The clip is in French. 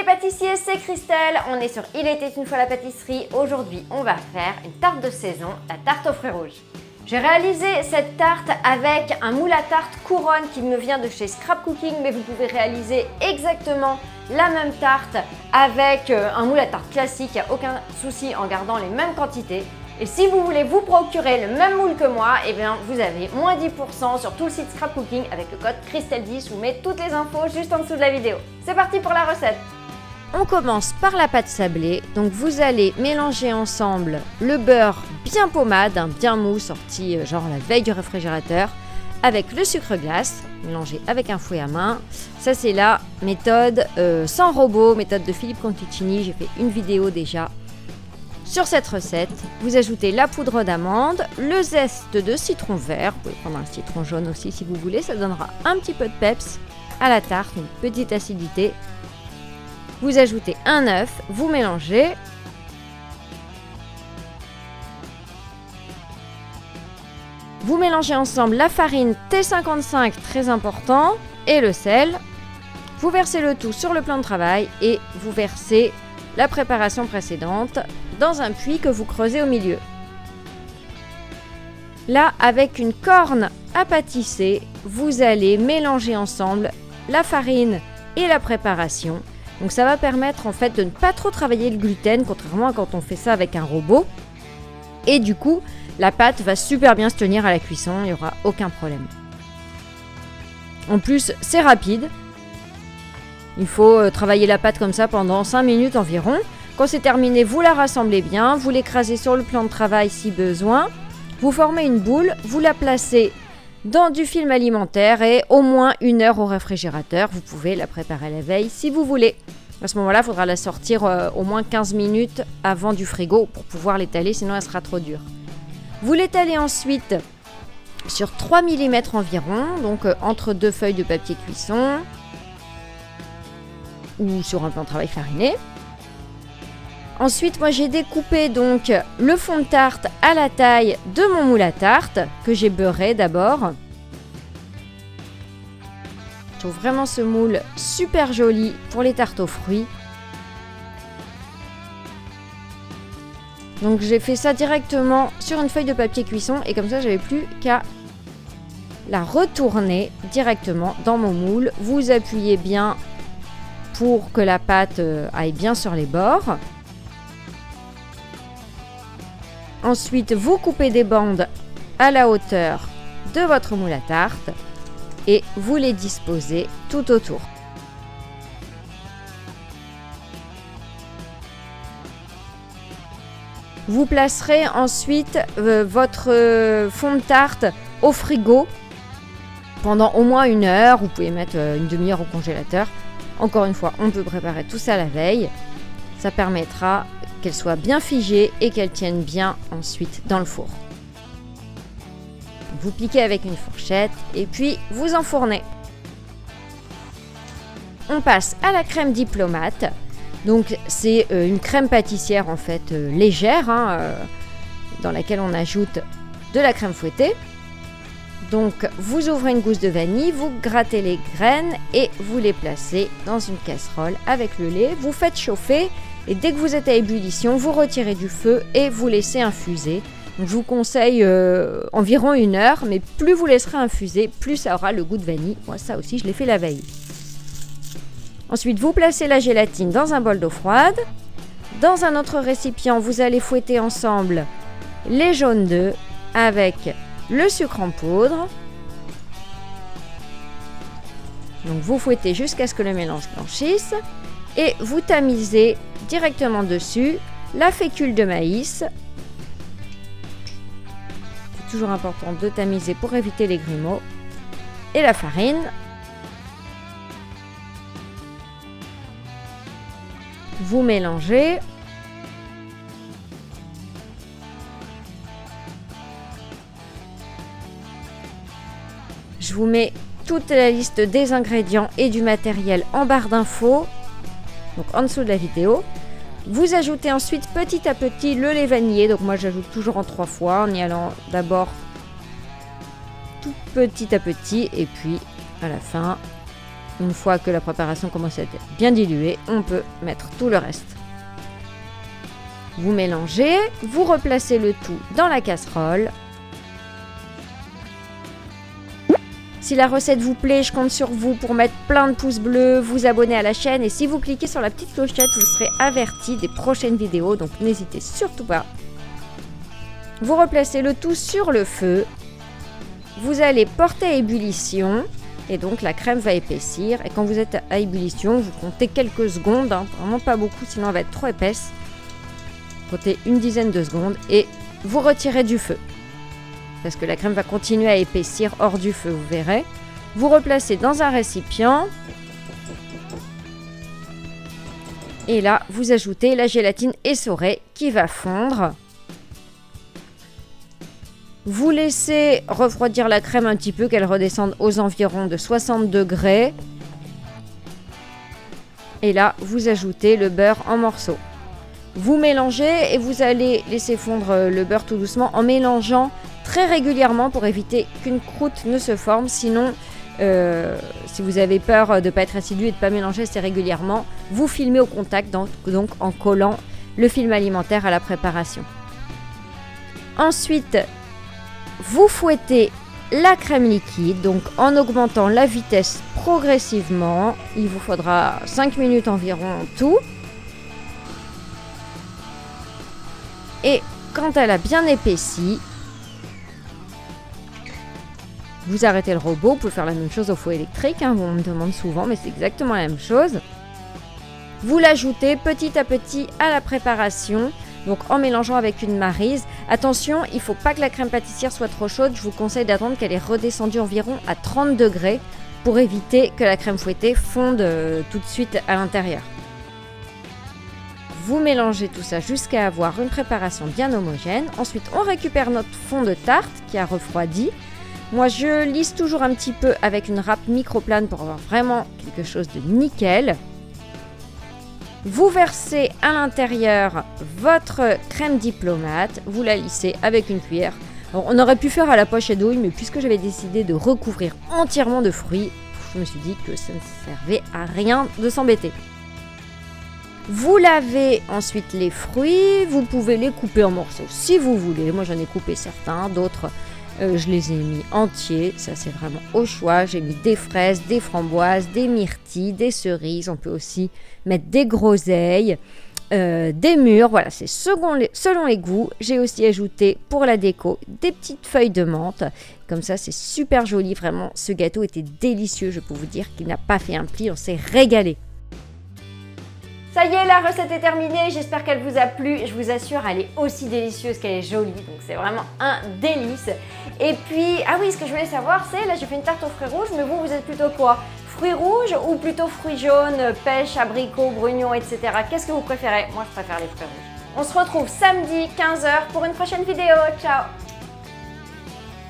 les pâtissiers, c'est Christelle, on est sur Il était une fois la pâtisserie. Aujourd'hui, on va faire une tarte de saison, la tarte aux fruits rouges. J'ai réalisé cette tarte avec un moule à tarte couronne qui me vient de chez Scrap Cooking, mais vous pouvez réaliser exactement la même tarte avec un moule à tarte classique, il n'y a aucun souci en gardant les mêmes quantités. Et si vous voulez vous procurer le même moule que moi, eh bien vous avez moins 10% sur tout le site Scrap Cooking avec le code Christelle10. Je vous mets toutes les infos juste en dessous de la vidéo. C'est parti pour la recette. On commence par la pâte sablée. Donc vous allez mélanger ensemble le beurre bien pommade, bien mou, sorti genre la veille du réfrigérateur, avec le sucre glace, mélangé avec un fouet à main. Ça c'est la méthode sans robot, méthode de Philippe Conticini. J'ai fait une vidéo déjà sur cette recette. Vous ajoutez la poudre d'amande, le zeste de citron vert, vous pouvez prendre un citron jaune aussi si vous voulez, ça donnera un petit peu de peps à la tarte, une petite acidité. Vous ajoutez un œuf, vous mélangez. Vous mélangez ensemble la farine T55, très important, et le sel. Vous versez le tout sur le plan de travail et vous versez la préparation précédente dans un puits que vous creusez au milieu. Là, avec une corne à pâtisser, vous allez mélanger ensemble la farine et la préparation. Donc ça va permettre en fait de ne pas trop travailler le gluten, contrairement à quand on fait ça avec un robot. Et du coup, la pâte va super bien se tenir à la cuisson, il n'y aura aucun problème. En plus, c'est rapide. Il faut travailler la pâte comme ça pendant 5 minutes environ. Quand c'est terminé, vous la rassemblez bien, vous l'écrasez sur le plan de travail si besoin. Vous formez une boule, vous la placez dans du film alimentaire et au moins 1 heure au réfrigérateur. Vous pouvez la préparer la veille si vous voulez. À ce moment-là, il faudra la sortir au moins 15 minutes avant du frigo pour pouvoir l'étaler, sinon elle sera trop dure. Vous l'étalez ensuite sur 3 mm environ, donc entre 2 feuilles de papier cuisson ou sur un plan de travail fariné. Ensuite, moi j'ai découpé donc le fond de tarte à la taille de mon moule à tarte que j'ai beurré d'abord. Je trouve vraiment ce moule super joli pour les tartes aux fruits. Donc j'ai fait ça directement sur une feuille de papier cuisson et comme ça j'avais plus qu'à la retourner directement dans mon moule. Vous appuyez bien pour que la pâte aille bien sur les bords. Ensuite, vous coupez des bandes à la hauteur de votre moule à tarte et vous les disposez tout autour. Vous placerez ensuite votre fond de tarte au frigo pendant au moins 1 heure. Vous pouvez mettre une demi-heure au congélateur. Encore une fois, on peut préparer tout ça la veille. Ça permettra qu'elle soit bien figée et qu'elle tienne bien ensuite dans le four. Vous piquez avec une fourchette et puis vous enfournez. On passe à la crème diplomate. Donc c'est une crème pâtissière en fait légère dans laquelle on ajoute de la crème fouettée. Donc vous ouvrez une gousse de vanille, vous grattez les graines et vous les placez dans une casserole avec le lait. Vous faites chauffer et dès que vous êtes à ébullition, vous retirez du feu et vous laissez infuser. Donc, je vous conseille environ 1 heure, mais plus vous laisserez infuser, plus ça aura le goût de vanille. Moi ça aussi je l'ai fait la veille. Ensuite vous placez la gélatine dans un bol d'eau froide. Dans un autre récipient, vous allez fouetter ensemble les jaunes d'œufs avec le sucre en poudre. Donc vous fouettez jusqu'à ce que le mélange blanchisse et vous tamisez directement dessus la fécule de maïs. C'est toujours important de tamiser pour éviter les grumeaux et la farine. Vous mélangez. Je vous mets toute la liste des ingrédients et du matériel en barre d'infos, donc en dessous de la vidéo. Vous ajoutez ensuite petit à petit le lait vanillé, donc moi j'ajoute toujours en 3 fois, en y allant d'abord tout petit à petit et puis à la fin Une fois que la préparation commence à être bien diluée, on peut mettre tout le reste. Vous mélangez, vous replacez le tout dans la casserole. Si la recette vous plaît, je compte sur vous pour mettre plein de pouces bleus, vous abonner à la chaîne et si vous cliquez sur la petite clochette, vous serez averti des prochaines vidéos, donc n'hésitez surtout pas. Vous replacez le tout sur le feu. Vous allez porter à ébullition et donc la crème va épaissir. Et quand vous êtes à ébullition, vous comptez quelques secondes, vraiment pas beaucoup, sinon elle va être trop épaisse. Comptez une dizaine de secondes et vous retirez du feu. Parce que la crème va continuer à épaissir hors du feu, vous verrez. Vous replacez dans un récipient. Et là, vous ajoutez la gélatine essorée qui va fondre. Vous laissez refroidir la crème un petit peu, qu'elle redescende aux environs de 60 degrés. Et là, vous ajoutez le beurre en morceaux. Vous mélangez et vous allez laisser fondre le beurre tout doucement en mélangeant très régulièrement pour éviter qu'une croûte ne se forme. Sinon, si vous avez peur de ne pas être assidu et de ne pas mélanger assez régulièrement, vous filmez au contact, donc en collant le film alimentaire à la préparation. Ensuite, vous fouettez la crème liquide, donc en augmentant la vitesse progressivement. Il vous faudra 5 minutes environ en tout. Et quand elle a bien épaissi, vous arrêtez le robot. Vous pouvez faire la même chose au fouet électrique, on me demande souvent, mais c'est exactement la même chose. Vous l'ajoutez petit à petit à la préparation, donc en mélangeant avec une maryse. Attention, il ne faut pas que la crème pâtissière soit trop chaude. Je vous conseille d'attendre qu'elle ait redescendu environ à 30 degrés pour éviter que la crème fouettée fonde tout de suite à l'intérieur. Vous mélangez tout ça jusqu'à avoir une préparation bien homogène. Ensuite, on récupère notre fond de tarte qui a refroidi. Moi, je lisse toujours un petit peu avec une râpe microplane pour avoir vraiment quelque chose de nickel. Vous versez à l'intérieur votre crème diplomate. Vous la lissez avec une cuillère. Alors, on aurait pu faire à la poche et douille, mais puisque j'avais décidé de recouvrir entièrement de fruits, je me suis dit que ça ne servait à rien de s'embêter. Vous lavez ensuite les fruits, vous pouvez les couper en morceaux si vous voulez. Moi j'en ai coupé certains, d'autres je les ai mis entiers, ça c'est vraiment au choix. J'ai mis des fraises, des framboises, des myrtilles, des cerises, on peut aussi mettre des groseilles, des mûres, voilà, c'est selon les goûts. J'ai aussi ajouté pour la déco des petites feuilles de menthe, comme ça c'est super joli, vraiment ce gâteau était délicieux, je peux vous dire qu'il n'a pas fait un pli, on s'est régalé. Ça y est, la recette est terminée, j'espère qu'elle vous a plu. Je vous assure, elle est aussi délicieuse qu'elle est jolie, donc c'est vraiment un délice. Et puis, ah oui, ce que je voulais savoir, c'est, là j'ai fait une tarte aux fruits rouges, mais vous êtes plutôt quoi? Fruits rouges ou plutôt fruits jaunes, pêche, abricots, brugnons, etc. Qu'est-ce que vous préférez? Moi, je préfère les fruits rouges. On se retrouve samedi 15h pour une prochaine vidéo. Ciao!